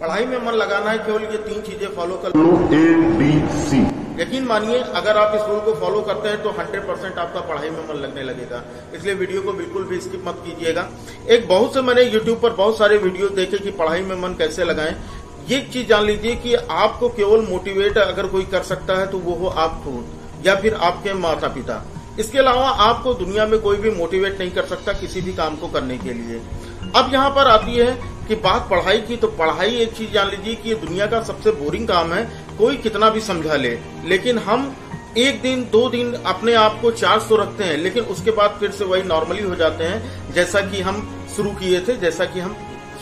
पढ़ाई में मन लगाना है, केवल ये 3 चीजें फॉलो कर लो, ABC। यकीन मानिए अगर आप इस रूल को फॉलो करते हैं तो 100% आपका पढ़ाई में मन लगने लगेगा। इसलिए वीडियो को बिल्कुल भी स्किप मत कीजिएगा। एक बहुत से मैंने YouTube पर बहुत सारे वीडियो देखे कि पढ़ाई में मन कैसे लगाएं। ये चीज जान लीजिए कि आपको केवल मोटिवेट अगर कोई कर सकता है तो वो हो आप खुद या फिर आपके माता पिता। इसके अलावा आपको दुनिया में कोई भी मोटिवेट नहीं कर सकता किसी भी काम को करने के लिए। अब यहाँ पर आती है कि बात पढ़ाई की, तो पढ़ाई एक चीज जान लीजिए कि ये दुनिया का सबसे बोरिंग काम है। कोई कितना भी समझा ले, लेकिन हम 1 दिन 2 दिन अपने आप को चार्ज तो रखते हैं, लेकिन उसके बाद फिर से वही नॉर्मली हो जाते हैं जैसा कि हम शुरू किए थे, जैसा कि हम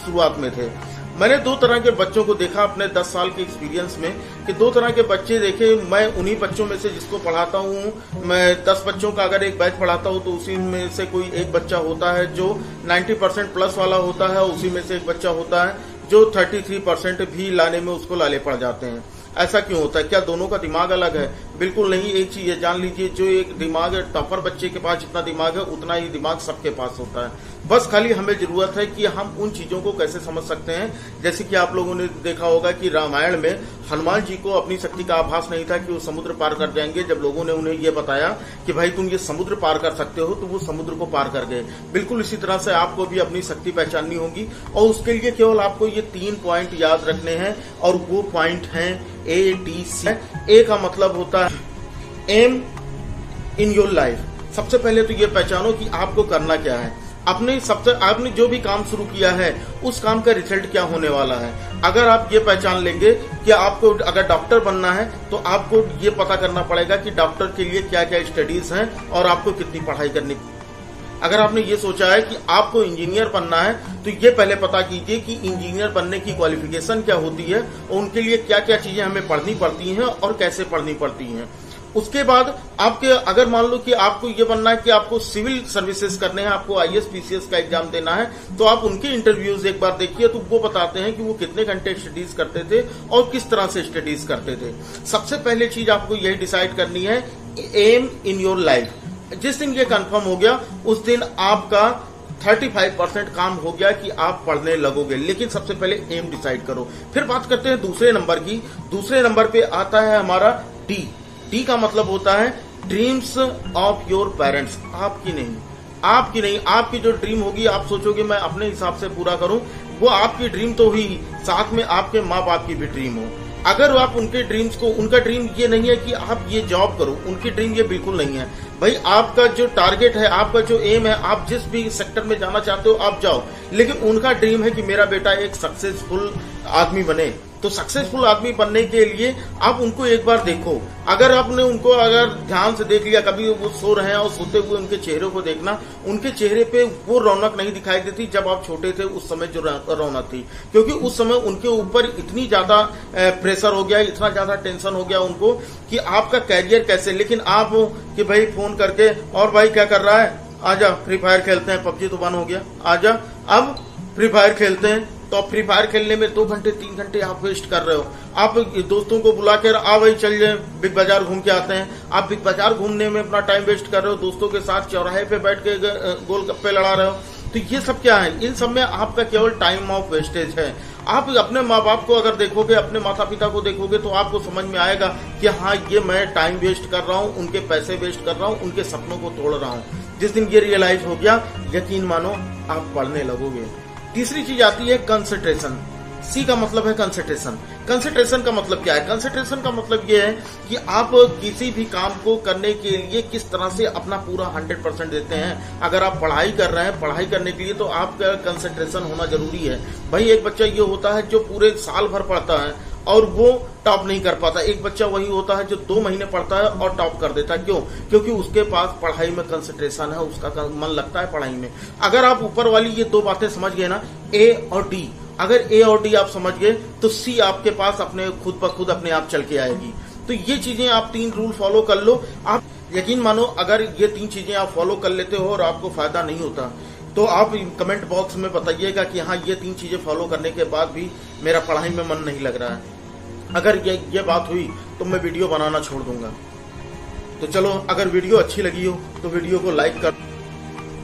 शुरुआत में थे। मैंने 2 तरह के बच्चों को देखा अपने 10 साल के एक्सपीरियंस में कि 2 तरह के बच्चे देखे। मैं उन्हीं बच्चों में से जिसको पढ़ाता हूँ, मैं 10 बच्चों का अगर एक बैच पढ़ाता हूँ तो उसी में से कोई एक बच्चा होता है जो 90% प्लस वाला होता है, उसी में से एक बच्चा होता है जो 33% भी लाने में उसको लाले पड़ जाते हैं। ऐसा क्यों होता है? क्या दोनों का दिमाग अलग है? बिल्कुल नहीं। एक चीज है जान लीजिए, जो एक दिमाग है टॉपर बच्चे के पास जितना दिमाग है उतना ही दिमाग सबके पास होता है। बस खाली हमें जरूरत है कि हम उन चीजों को कैसे समझ सकते हैं। जैसे कि आप लोगों ने देखा होगा कि रामायण में हनुमान जी को अपनी शक्ति का आभास नहीं था कि वो समुद्र पार कर जाएंगे। जब लोगों ने उन्हें ये बताया कि भाई तुम ये समुद्र पार कर सकते हो, तो वो समुद्र को पार कर गए। बिल्कुल इसी तरह से आपको भी अपनी शक्ति पहचाननी होगी और उसके लिए केवल आपको ये 3 पॉइंट याद रखने हैं और वो पॉइंट हैं ADC। ए का मतलब होता है एम इन योर लाइफ। सबसे पहले तो ये पहचानो कि आपको करना क्या है। आपने जो भी काम शुरू किया है उस काम का रिजल्ट क्या होने वाला है। अगर आप ये पहचान लेंगे कि आपको अगर डॉक्टर बनना है तो आपको ये पता करना पड़ेगा कि डॉक्टर के लिए क्या क्या स्टडीज हैं और आपको कितनी पढ़ाई करनी। अगर आपने ये सोचा है कि आपको इंजीनियर बनना है तो ये पहले पता कीजिए कि इंजीनियर बनने की क्वालिफिकेशन क्या होती है और उनके लिए क्या क्या चीजें हमें पढ़नी पड़ती हैं और कैसे पढ़नी पड़ती हैं। उसके बाद आपके अगर मान लो कि आपको ये बनना है कि आपको सिविल सर्विसेज करने हैं, आपको IAS PCS का एग्जाम देना है, तो आप उनके इंटरव्यूज एक बार देखिए तो वो बताते हैं कि वो कितने घंटे स्टडीज करते थे और किस तरह से स्टडीज करते थे। सबसे पहले चीज आपको यही डिसाइड करनी है एम इन योर लाइफ। जिस दिन ये कंफर्म हो गया उस दिन आपका 35% काम हो गया कि आप पढ़ने लगोगे। लेकिन सबसे पहले एम डिसाइड करो। फिर बात करते हैं दूसरे नंबर की। दूसरे नंबर पे आता है हमारा डी का मतलब होता है ड्रीम्स ऑफ योर पेरेंट्स। आपकी नहीं, आपकी जो ड्रीम होगी आप सोचोगे मैं अपने हिसाब से पूरा करूं, वो आपकी ड्रीम तो हुई, साथ में आपके माँ बाप की भी ड्रीम हो। अगर आप उनके ड्रीम्स को, उनका ड्रीम ये नहीं है कि आप ये जॉब करो, उनकी ड्रीम ये बिल्कुल नहीं है। भाई आपका जो टारगेट है, आपका जो एम है, आप जिस भी सेक्टर में जाना चाहते हो आप जाओ, लेकिन उनका ड्रीम है कि मेरा बेटा एक सक्सेसफुल आदमी बने। तो सक्सेसफुल आदमी बनने के लिए आप उनको एक बार देखो। अगर आपने उनको अगर ध्यान से देख लिया, कभी वो सो रहे हैं और सोते हुए उनके चेहरे को देखना, उनके चेहरे पे वो रौनक नहीं दिखाई देती जब आप छोटे थे उस समय जो रौनक थी, क्योंकि उस समय उनके ऊपर इतनी ज्यादा प्रेशर हो गया, इतना ज्यादा टेंशन हो गया उनको कि आपका कैरियर कैसे। लेकिन आप कि भाई फोन करके और भाई क्या कर रहा है, आजा फ्री फायर खेलते हैं, पबजी तो बंद हो गया, आजा अब फ्री फायर खेलते हैं। तो आप फ्री फायर खेलने में 2 घंटे 3 घंटे आप वेस्ट कर रहे हो। आप दोस्तों को बुला कर आ भाई चल जाए बिग बाजार घूम के आते हैं, आप बिग बाजार घूमने में अपना टाइम वेस्ट कर रहे हो, दोस्तों के साथ चौराहे पे बैठ के गोलगप्पे लड़ा रहे हो। तो ये सब क्या है? इन सब में आपका केवल टाइम ऑफ वेस्टेज है। आप अपने माँ बाप को अगर देखोगे, अपने माता पिता को देखोगे तो आपको समझ में आएगा कि हाँ ये मैं टाइम वेस्ट कर रहा हूँ, उनके पैसे वेस्ट कर रहा हूँ, उनके सपनों को तोड़ रहा हूँ। जिस दिन ये रियलाइज हो गया, यकीन मानो आप पढ़ने लगोगे। तीसरी चीज आती है कंसंट्रेशन। सी का मतलब है कंसंट्रेशन। कंसंट्रेशन का मतलब क्या है? कंसंट्रेशन का मतलब ये है कि आप किसी भी काम को करने के लिए किस तरह से अपना पूरा 100% देते हैं। अगर आप पढ़ाई कर रहे हैं, पढ़ाई करने के लिए तो आपका कंसंट्रेशन होना जरूरी है। भाई एक बच्चा ये होता है जो पूरे साल भर पढ़ता है और वो टॉप नहीं कर पाता। एक बच्चा वही होता है जो 2 महीने पढ़ता है और टॉप कर देता है। क्यों? क्योंकि उसके पास पढ़ाई में कंसंट्रेशन है, उसका मन लगता है पढ़ाई में। अगर आप ऊपर वाली ये 2 बातें समझ गए ना, ए और डी, अगर ए और डी आप समझ गए तो सी आपके पास अपने खुद ब खुद अपने आप चल के आएगी। तो ये चीजें आप 3 रूल फॉलो कर लो। आप यकीन मानो अगर ये 3 चीजें आप फॉलो कर लेते हो और आपको फायदा नहीं होता तो आप कमेंट बॉक्स में बताइएगा कि हाँ ये 3 चीजें फॉलो करने के बाद भी मेरा पढ़ाई में मन नहीं लग रहा है। अगर ये बात हुई तो मैं वीडियो बनाना छोड़ दूंगा। तो चलो, अगर वीडियो अच्छी लगी हो तो वीडियो को लाइक कर।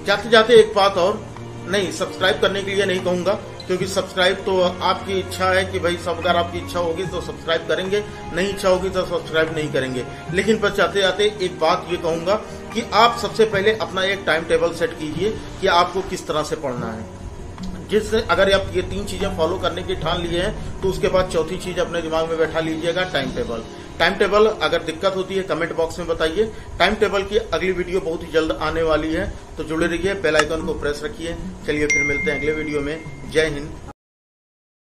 जाते जाते एक बात और, नहीं सब्सक्राइब करने के लिए नहीं कहूंगा, क्योंकि सब्सक्राइब तो आपकी इच्छा है कि भाई सब, अगर आपकी इच्छा होगी तो सब्सक्राइब करेंगे, नहीं इच्छा होगी तो सब्सक्राइब नहीं करेंगे। लेकिन बस जाते जाते एक बात ये कहूंगा कि आप सबसे पहले अपना एक टाइम टेबल सेट कीजिए कि आपको किस तरह से पढ़ना है। जिससे अगर आप ये 3 चीजें फॉलो करने की ठान लिए हैं तो उसके बाद चौथी चीज अपने दिमाग में बैठा लीजिएगा, टाइम टेबल। टाइम टेबल अगर दिक्कत होती है कमेंट बॉक्स में बताइए। टाइम टेबल की अगली वीडियो बहुत ही जल्द आने वाली है, तो जुड़े रहिए, बेल आइकन को प्रेस रखिए। चलिए फिर मिलते हैं अगले वीडियो में। जय हिंद।